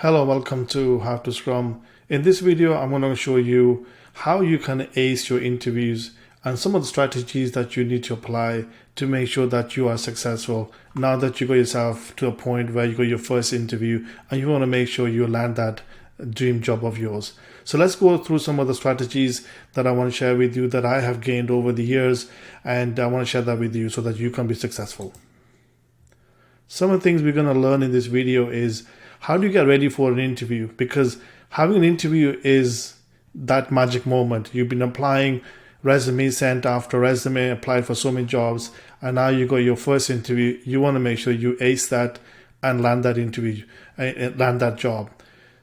Hello, welcome to How to Scrum. In this video, I'm going to show you how you can ace your interviews and some of the strategies that you need to apply to make sure that you are successful now that you got yourself to a point where you got your first interview and you want to make sure you land that dream job of yours. So let's go through some of the strategies that I want to share with you that I have gained over the years, and I want to share that with you so that you can be successful. Some of the things we're going to learn in this video is how do you get ready for an interview? Because having an interview is that magic moment. You've been applying resume sent after resume, applied for so many jobs, and now you got your first interview. You want to make sure you ace that and land that interview, land that job.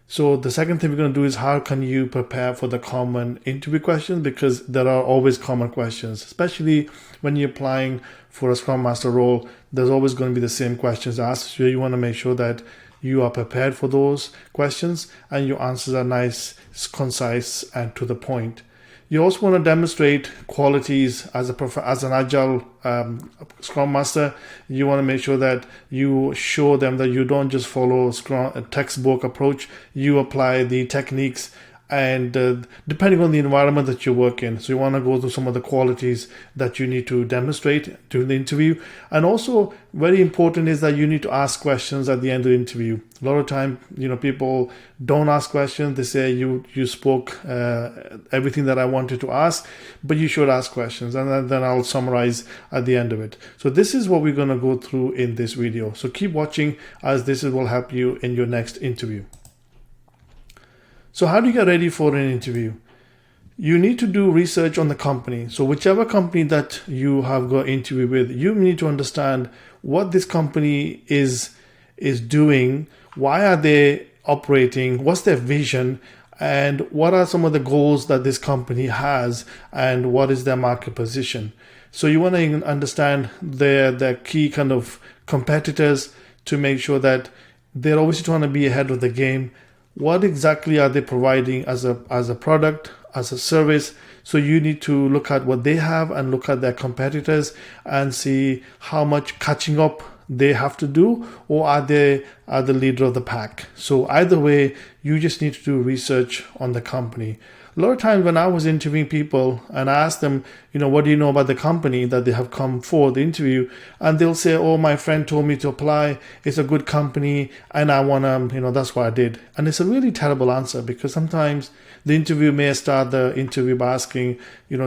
So the second thing we're going to do is how can you prepare for the common interview questions, because there are always common questions, especially when you're applying for a Scrum Master role. There's always going to be the same questions asked. So you want to make sure that you are prepared for those questions and your answers are nice, concise, and to the point. You also want to demonstrate qualities as an Agile Scrum Master. You want to make sure that you show them that you don't just follow a textbook approach. You apply the techniques and depending on the environment that you work in. So you want to go through some of the qualities that you need to demonstrate during the interview. And also very important is that you need to ask questions at the end of the interview. A lot of time, people don't ask questions. They say you spoke everything that I wanted to ask, but you should ask questions, and then I'll summarize at the end of it. So this is what we're going to go through in this video. So keep watching, as this will help you in your next interview. So how do you get ready for an interview? You need to do research on the company. So whichever company that you have got interview with, you need to understand what this company is doing, why are they operating, what's their vision, and what are some of the goals that this company has, and what is their market position. So you want to understand their key kind of competitors to make sure that they're always trying to be ahead of the game. What exactly are they providing as a product, as a service? So you need to look at what they have and look at their competitors and see how much catching up they have to do, or are they the leader of the pack? So either way, you just need to do research on the company. A lot of times when I was interviewing people and I asked them, what do you know about the company that they have come for the interview? And they'll say, oh, my friend told me to apply. It's a good company and I want to, that's what I did. And it's a really terrible answer, because sometimes the interview may start the interview by asking,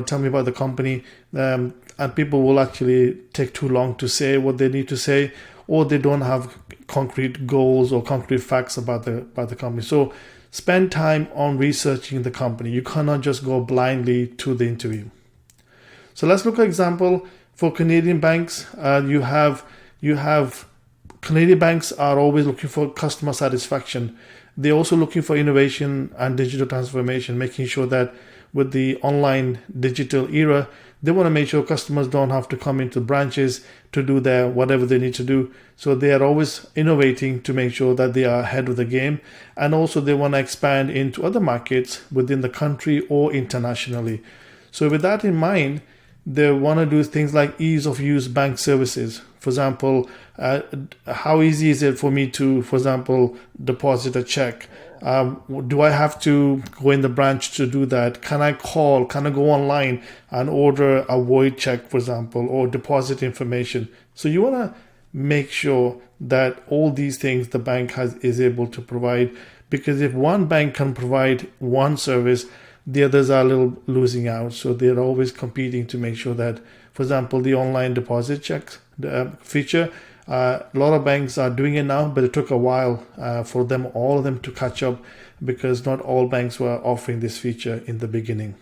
tell me about the company. And people will actually take too long to say what they need to say, or they don't have concrete goals or concrete facts about the company. So spend time on researching the company. You cannot just go blindly to the interview. So let's look at example for Canadian banks. You have Canadian banks are always looking for customer satisfaction. They're also looking for innovation and digital transformation, making sure that with the online digital era, they want to make sure customers don't have to come into branches to do their whatever they need to do. So they are always innovating to make sure that they are ahead of the game. And also they want to expand into other markets within the country or internationally. So with that in mind, they want to do things like ease of use bank services. For example, how easy is it for me to, for example, deposit a check? Do I have to go in the branch to do that? Can I call? Can I go online and order a void check, for example, or deposit information? So you want to make sure that all these things the bank is able to provide, because if one bank can provide one service, the others are a little losing out. So they're always competing to make sure that, for example, the online deposit check feature, a lot of banks are doing it now, but it took a while for all of them to catch up, because not all banks were offering this feature in the beginning.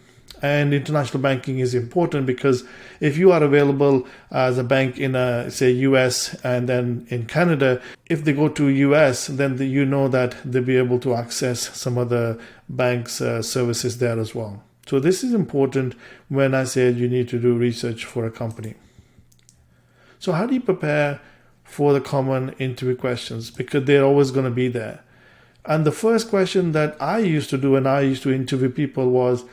And international banking is important, because if you are available as a bank in say US and then in Canada, if they go to US, then that they'll be able to access some of the bank's services there as well. So this is important when I said you need to do research for a company. So how do you prepare for the common interview questions? Because they're always going to be there. And the first question that I used to do when I used to interview people was,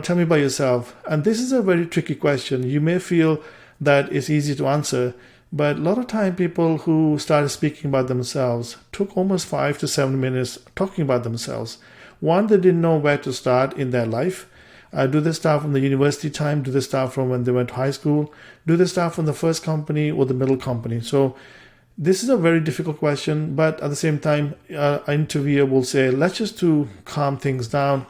tell me about yourself. And this is a very tricky question. You may feel that it's easy to answer, But a lot of time, people who started speaking about themselves took almost 5 to 7 minutes talking about themselves. One, they didn't know where to start in their life. Do they start from the university time? Do they start from when they went to high school? Do they start from the first company or the middle company? So this is a very difficult question, but at the same time, an interviewer will say, let's just to calm things down,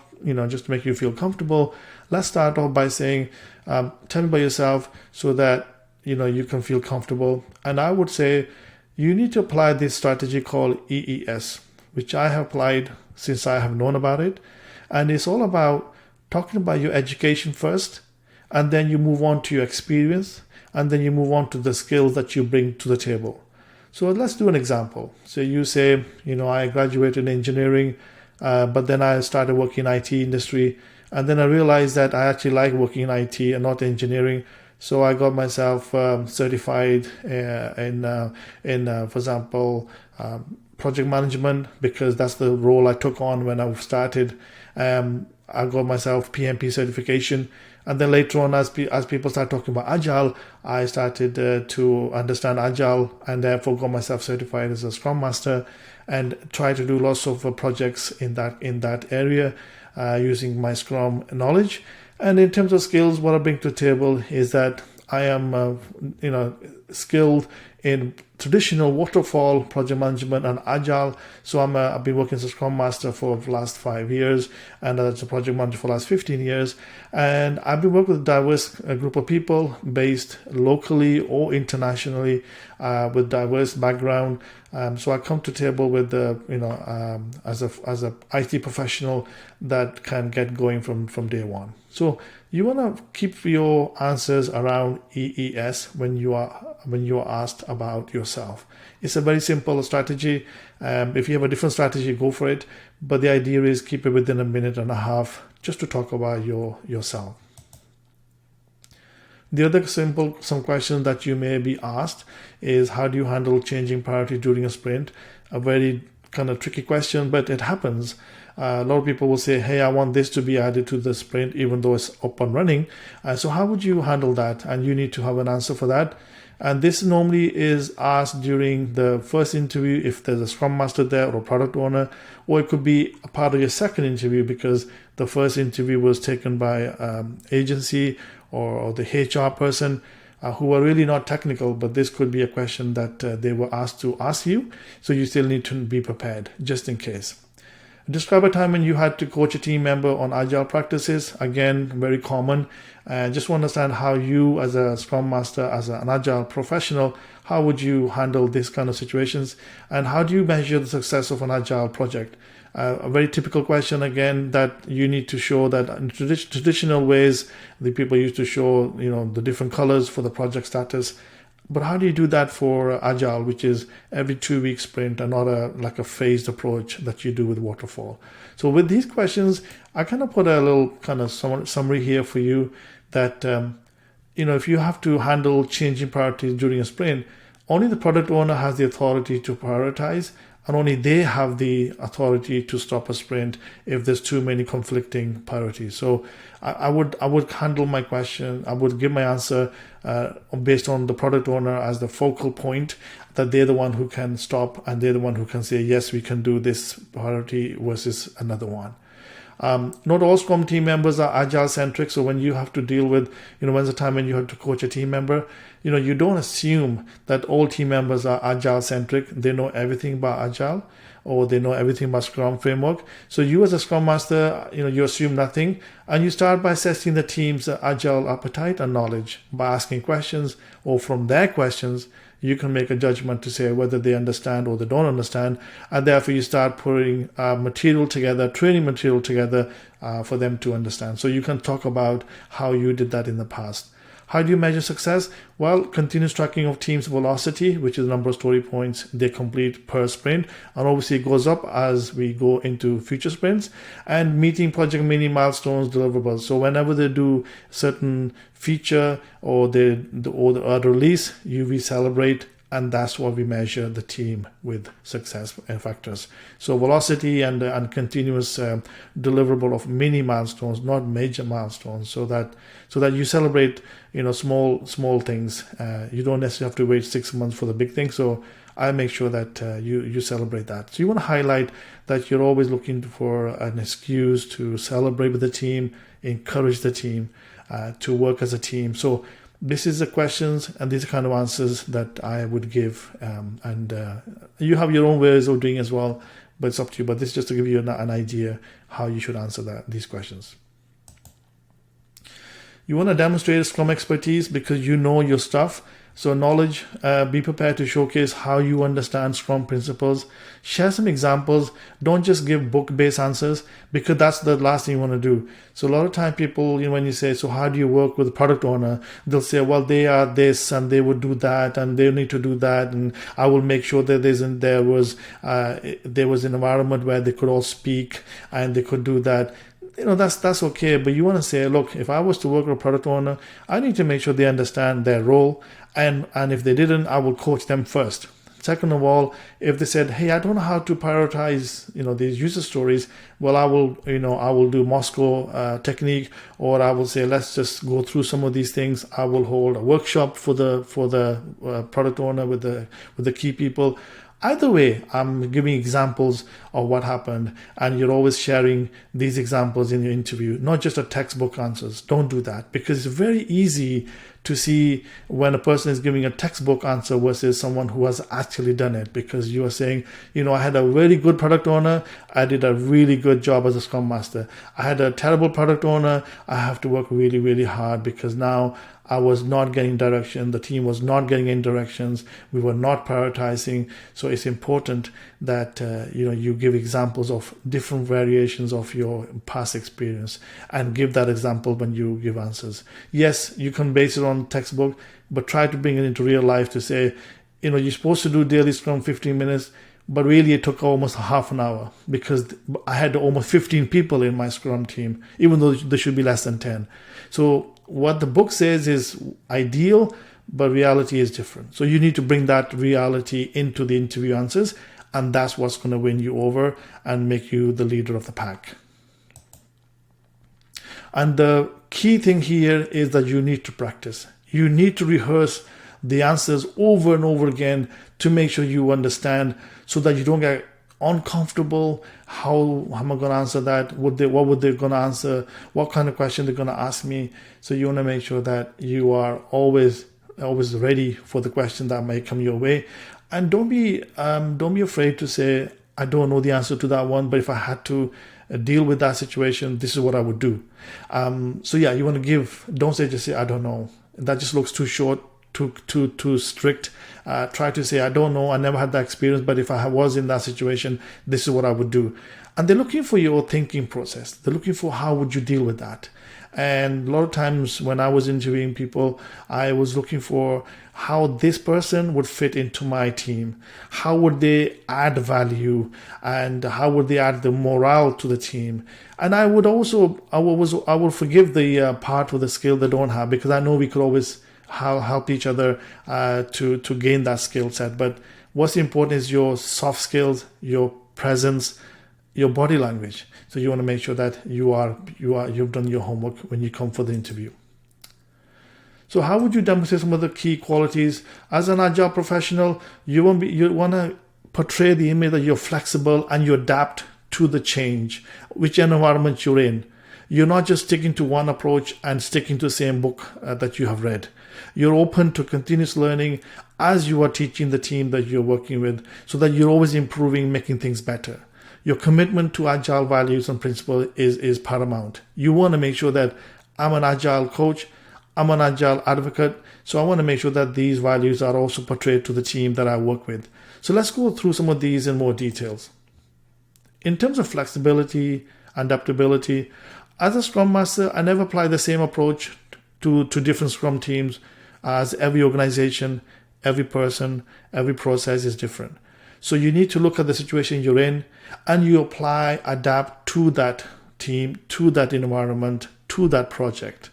just to make you feel comfortable. Let's start off by saying, tell me about yourself so that, you can feel comfortable. And I would say you need to apply this strategy called EES, which I have applied since I have known about it. And it's all about talking about your education first, and then you move on to your experience, and then you move on to the skills that you bring to the table. So let's do an example. So you say, I graduated in engineering, but then I started working in IT industry. And then I realized that I actually like working in IT and not engineering. So I got myself certified in, for example, project management, because that's the role I took on when I started. I got myself PMP certification. And then later on, as people start talking about Agile, I started to understand Agile, and therefore got myself certified as a Scrum Master, and try to do lots of projects in that area using my Scrum knowledge. And in terms of skills, what I bring to the table is that I am, skilled in traditional waterfall project management and Agile. So I've been working as a Scrum Master for the last 5 years, and as a project manager for the last 15 years. And I've been working with a diverse group of people based locally or internationally with diverse background. So I come to table with as a IT professional that can get going from day one. So you want to keep your answers around EES when you are asked about yourself. It's a very simple strategy. If you have a different strategy, go for it. But the idea is keep it within a minute and a half just to talk about yourself. The other some questions that you may be asked is, how do you handle changing priority during a sprint? A very kind of tricky question, but it happens. A lot of people will say, hey, I want this to be added to the sprint, even though it's up and running. So how would you handle that? And you need to have an answer for that. And this normally is asked during the first interview if there's a Scrum Master there or a product owner, or it could be a part of your second interview because the first interview was taken by agency or the HR person who are really not technical, but this could be a question that they were asked to ask you. So you still need to be prepared just in case. Describe a time when you had to coach a team member on Agile practices. Again, very common. Just want to understand how you, as a Scrum Master, as an Agile professional, how would you handle this kind of situations? And how do you measure the success of an Agile project? A very typical question, again, that you need to show that in traditional ways, the people used to show, the different colors for the project status. But how do you do that for Agile, which is every 2 week sprint and not like a phased approach that you do with Waterfall? So with these questions, I kind of put a little kind of summary here for you that, if you have to handle changing priorities during a sprint, only the product owner has the authority to prioritize, and only they have the authority to stop a sprint if there's too many conflicting priorities. So I would handle my question. I would give my answer based on the product owner as the focal point, that they're the one who can stop and they're the one who can say, yes, we can do this priority versus another one. Not all Scrum team members are Agile centric. So when you have to deal with, when's the time when you have to coach a team member, you don't assume that all team members are Agile centric. They know everything about Agile, or they know everything about Scrum framework. So you as a Scrum Master, you assume nothing, and you start by assessing the team's Agile appetite and knowledge by asking questions, or from their questions, you can make a judgment to say whether they understand or they don't understand. And therefore you start putting material together, training material together for them to understand. So you can talk about how you did that in the past. How do you measure success? Well, continuous tracking of team's velocity, which is the number of story points they complete per sprint. And obviously it goes up as we go into future sprints. And meeting project mini milestones deliverables. So whenever they do certain feature or the release, we celebrate and that's what we measure the team with success factors. So velocity and continuous deliverable of mini milestones, not major milestones, so that you celebrate small things. You don't necessarily have to wait 6 months for the big thing. So I make sure that you celebrate that. So you want to highlight that you're always looking for an excuse to celebrate with the team, encourage the team to work as a team. So this is the questions and these are kind of answers that I would give. And you have your own ways of doing as well, but it's up to you. But this is just to give you an idea how you should answer these questions. You want to demonstrate Scrum expertise because you know your stuff. So knowledge, be prepared to showcase how you understand Scrum principles. Share some examples. Don't just give book-based answers because that's the last thing you want to do. So a lot of time people, when you say, so how do you work with a product owner? They'll say, well, they are this and they would do that and they need to do that. And I will make sure that there was an environment where they could all speak and they could do that. That's okay, but you want to say, look, if I was to work with a product owner, I need to make sure they understand their role, and if they didn't, I will coach them first. Second of all, if they said, hey, I don't know how to prioritize, these user stories, well, I will do Moscow technique, or I will say, let's just go through some of these things. I will hold a workshop for the product owner with the key people. Either way, I'm giving examples of what happened, and you're always sharing these examples in your interview, not just a textbook answers. Don't do that, because it's very easy to see when a person is giving a textbook answer versus someone who has actually done it, because you are saying, I had a very good product owner, I did a really good job as a Scrum Master. I had a terrible product owner, I have to work really, really hard because now I was not getting direction, the team was not getting any directions, we were not prioritizing. So it's important that you give examples of different variations of your past experience and give that example when you give answers. Yes, you can base it on textbook, but try to bring it into real life to say, you're supposed to do daily Scrum 15 minutes, but really it took almost half an hour because I had almost 15 people in my Scrum team, even though there should be less than 10. So what the book says is ideal, but reality is different. So you need to bring that reality into the interview answers, and that's what's going to win you over and make you the leader of the pack. And the key thing here is that you need to practice. You need to rehearse the answers over and over again to make sure you understand, so that you don't get uncomfortable. How am I going to answer that? What would they going to answer? What kind of question they're going to ask me? So you want to make sure that you are always ready for the question that may come your way, and don't be afraid to say, I don't know the answer to that one, but if I had to deal with that situation, this is what I would do. So yeah, you want to give. Don't just say I don't know. That just looks too short, too strict. Try to say, I don't know, I never had that experience, but if I was in that situation, this is what I would do. And they're looking for your thinking process. They're looking for how would you deal with that. And a lot of times when I was interviewing people, I was looking for how this person would fit into my team. How would they add value, and how would they add the morale to the team? And I would forgive the part with the skill they don't have, because I know we could always help each other to gain that skill set. But what's important is your soft skills, your presence, your body language. So you want to make sure that you've done your homework when you come for the interview. So how would you demonstrate some of the key qualities as an Agile professional? You want to portray the image that you're flexible and you adapt to the change, which environment you're in. You're not just sticking to one approach and sticking to the same book that you have read. You're open to continuous learning as you are teaching the team that you're working with, so that you're always improving, making things better. Your commitment to Agile values and principles is paramount. You want to make sure that I'm an Agile coach, I'm an Agile advocate, so I want to make sure that these values are also portrayed to the team that I work with. So let's go through some of these in more details. In terms of flexibility, adaptability, as a Scrum Master, I never apply the same approach to different Scrum teams, as every organization, every person, every process is different. So you need to look at the situation you're in, and you adapt to that team, to that environment, to that project.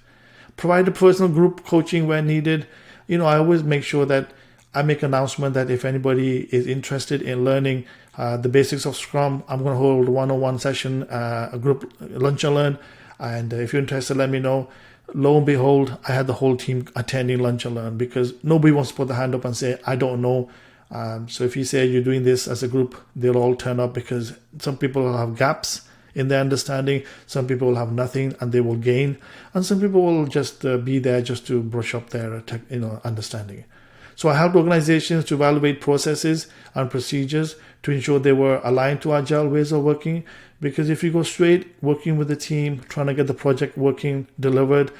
Provide a personal group coaching where needed. I always make sure that I make an announcement that if anybody is interested in learning the basics of Scrum, I'm going to hold a one-on-one session, a group lunch and learn. And if you're interested, let me know. Lo and behold, I had the whole team attending lunch and learn because nobody wants to put their hand up and say, I don't know. So if you say you're doing this as a group, they'll all turn up because some people will have gaps in their understanding. Some people will have nothing and they will gain. And some people will just be there just to brush up their understanding. So I helped organizations to evaluate processes and procedures to ensure they were aligned to Agile ways of working. Because if you go straight working with the team, trying to get the project working, delivered,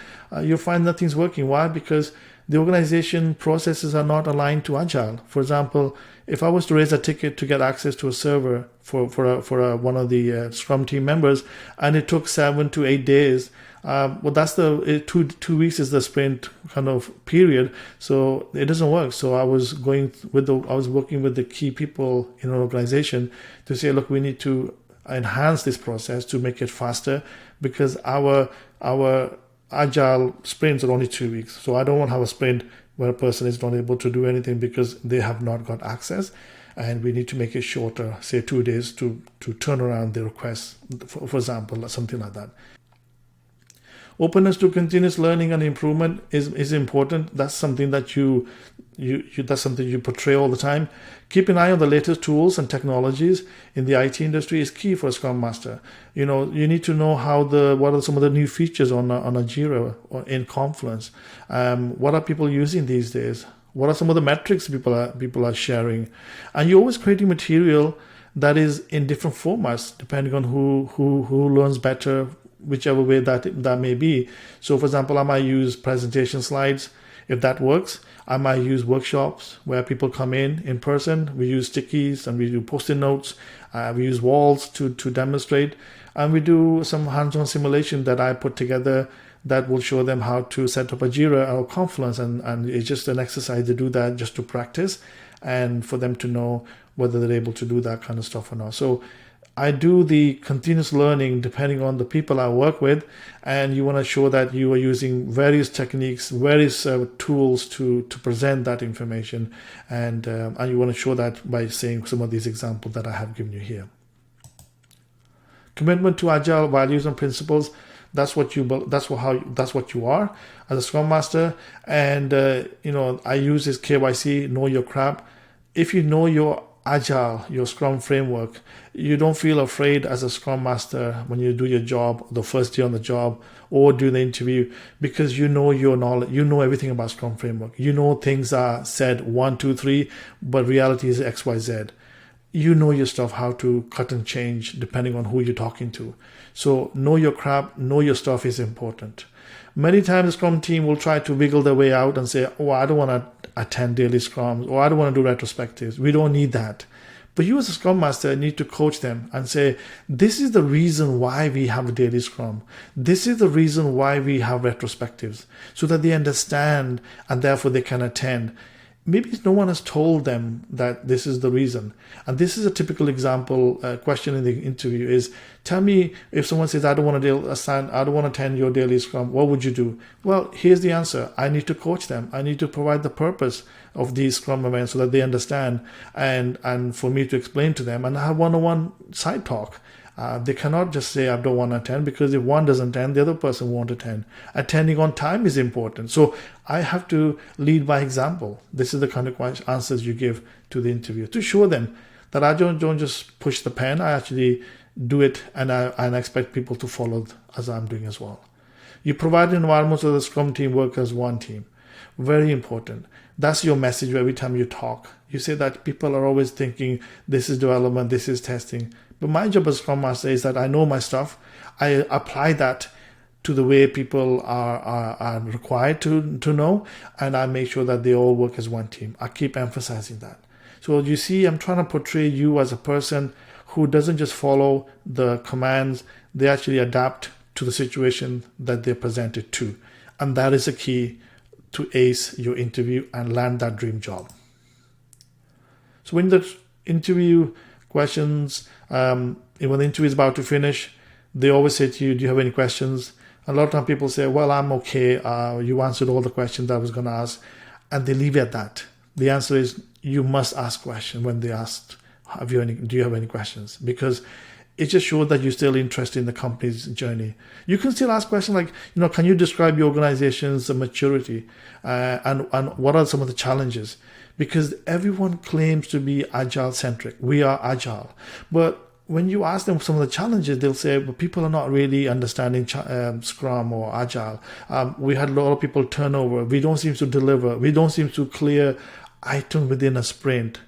you'll find nothing's working. Why? Because the organization processes are not aligned to Agile. For example, if I was to raise a ticket to get access to a server for one of the Scrum team members, and it took 7 to 8 days, that's the 2 weeks is the sprint kind of period, so it doesn't work. So I was working with the key people in an organization to say, look, we need to enhance this process to make it faster because our Agile sprints are only 2 weeks. So I don't want to have a sprint where a person is not able to do anything because they have not got access. And we need to make it shorter, say 2 days to turn around the request, for example, something like that. Openness to continuous learning and improvement is important. That's something that that's something you portray all the time. Keep an eye on the latest tools and technologies in the IT industry is key for a Scrum Master. You need to know what are some of the new features on a Jira or in Confluence. What are people using these days? What are some of the metrics people are sharing? And you're always creating material that is in different formats depending on who learns better, whichever way that may be. So for example, I might use presentation slides. If that works, I might use workshops where people come in person. We use stickies and we do post-it notes. We use walls to demonstrate. And we do some hands-on simulation that I put together that will show them how to set up a Jira or Confluence. And it's just an exercise to do that just to practice and for them to know whether they're able to do that kind of stuff or not. So I do the continuous learning depending on the people I work with, and you want to show that you are using various techniques, various tools to present that information, and you want to show that by saying some of these examples that I have given you here. Commitment to Agile values and principles. That's what you are as a Scrum Master, and I use this KYC, know your crap. If you know your Agile, your Scrum framework, you don't feel afraid as a Scrum Master when you do your job, the first day on the job, or do the interview, because you know your knowledge, you know everything about Scrum framework. You know things are said 1, 2, 3, but reality is X, Y, Z. You know your stuff, how to cut and change depending on who you're talking to. So know your crap, know your stuff is important. Many times the Scrum team will try to wiggle their way out and say, I don't want to attend daily Scrums, or I don't want to do retrospectives. We don't need that. But you as a Scrum Master need to coach them and say, this is the reason why we have a daily Scrum. This is the reason why we have retrospectives, so that they understand and therefore they can attend. Maybe no one has told them that this is the reason. And this is a typical example question in the interview is, tell me, if someone says, I don't want to attend your daily Scrum, what would you do? Well, here's the answer. I need to coach them. I need to provide the purpose of these Scrum events so that they understand, and for me to explain to them and have one-on-one side talk. They cannot just say, I don't want to attend, because if one doesn't attend, the other person won't attend. Attending on time is important. So I have to lead by example. This is the kind of answers you give to the interviewer to show them that I don't just push the pen. I actually do it, and I expect people to follow as I'm doing as well. You provide an environment so the Scrum team work as one team. Very important. That's your message every time you talk. You say that people are always thinking, this is development, this is testing. But my job as Scrum Master is that I know my stuff. I apply that to the way people are required to know, and I make sure that they all work as one team. I keep emphasizing that. So you see, I'm trying to portray you as a person who doesn't just follow the commands, they actually adapt to the situation that they're presented to. And that is the key to ace your interview and land that dream job. So when the interview questions, when the interview is about to finish, they always say to you, do you have any questions? A lot of times people say, well, I'm okay. You answered all the questions I was going to ask. And they leave it at that. The answer is you must ask questions when they asked, do you have any questions? Because it just shows that you're still interested in the company's journey. You can still ask questions like, can you describe your organization's maturity and what are some of the challenges? Because everyone claims to be agile centric. We are agile. But when you ask them some of the challenges, they'll say, well, people are not really understanding Scrum or Agile. We had a lot of people turnover. We don't seem to deliver. We don't seem to clear items within a sprint.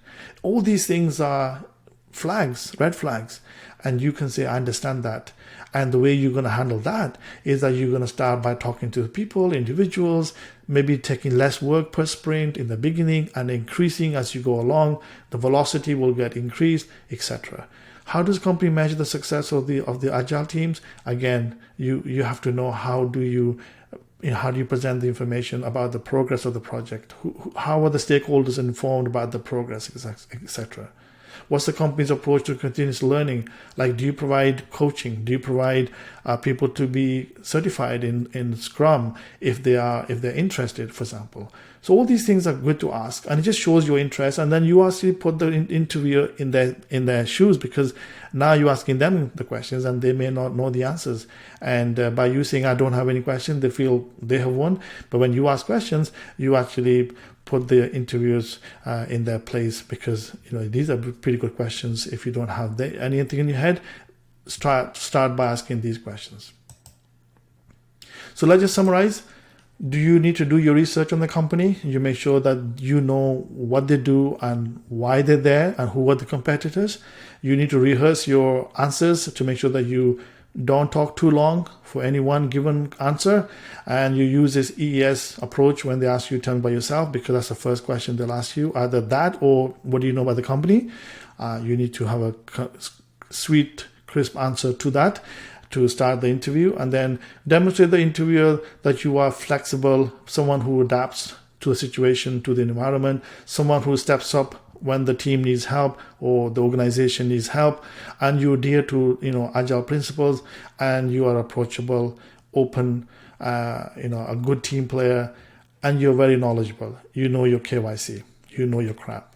All these things are flags, red flags. And you can say, I understand that. And the way you're going to handle that is that you're going to start by talking to people, individuals, maybe taking less work per sprint in the beginning and increasing as you go along. The velocity will get increased, etc. How does a company measure the success of the agile teams? Again, you have to know how do you present the information about the progress of the project? How are the stakeholders informed about the progress, etc.? What's the company's approach to continuous learning? Like, do you provide coaching? Do you provide people to be certified in Scrum if they're interested, for example? So all these things are good to ask, and it just shows your interest. And then you actually put the interviewer in their shoes, because now you're asking them the questions, and they may not know the answers. And by you saying, "I don't have any questions," they feel they have won. But when you ask questions, you actually put the interviewers in their place, because these are pretty good questions. If you don't have anything in your head, start by asking these questions. So let's just summarize. Do you need to do your research on the company? You make sure that you know what they do and why they're there and who are the competitors. You need to rehearse your answers to make sure that you don't talk too long for any one given answer. And you use this EES approach when they ask you to tell me about yourself, because that's the first question they'll ask you. Either that or what do you know about the company? You need to have a sweet, crisp answer to that to start the interview, and then demonstrate the interviewer that you are flexible, someone who adapts to the situation, to the environment, someone who steps up when the team needs help or the organization needs help, and you adhere to agile principles, and you are approachable, open, a good team player, and you're very knowledgeable. You know your KYC, you know your crap.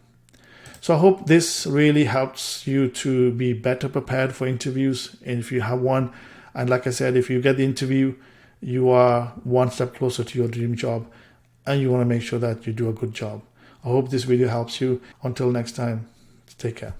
So I hope this really helps you to be better prepared for interviews, and if you have one. And like I said, if you get the interview, you are one step closer to your dream job, and you want to make sure that you do a good job. I hope this video helps you. Until next time, take care.